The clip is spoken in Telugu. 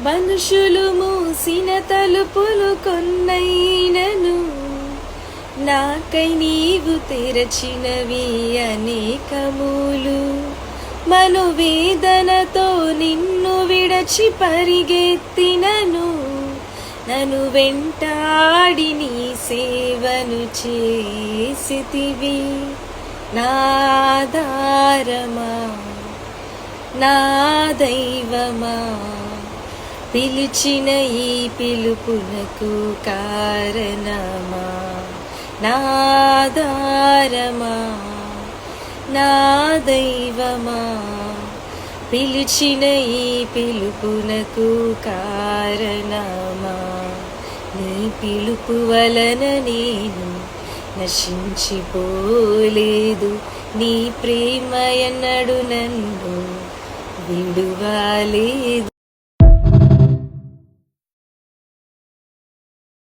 మనుషులు మూసిన తలుపులు కొన్నైనను నాకై నీవు తెరచినవి అనేకములు. మనోవేదనతో నిన్ను విడచి పరిగెత్తినను నన్ను వెంటాడి నీ సేవను చేసితివి. నాదారమా నా దైవమా పిలిచిన ఈ పిలుపునకు కారణమా. నాదారమా నా దైవమా పిలిచిన ఈ పిలుపునకు కారణమా. నీ పిలుపు వలన నేను నశించిపోలేదు, నీ ప్రేమ ఎన్నడు నన్ను విడువలేదు.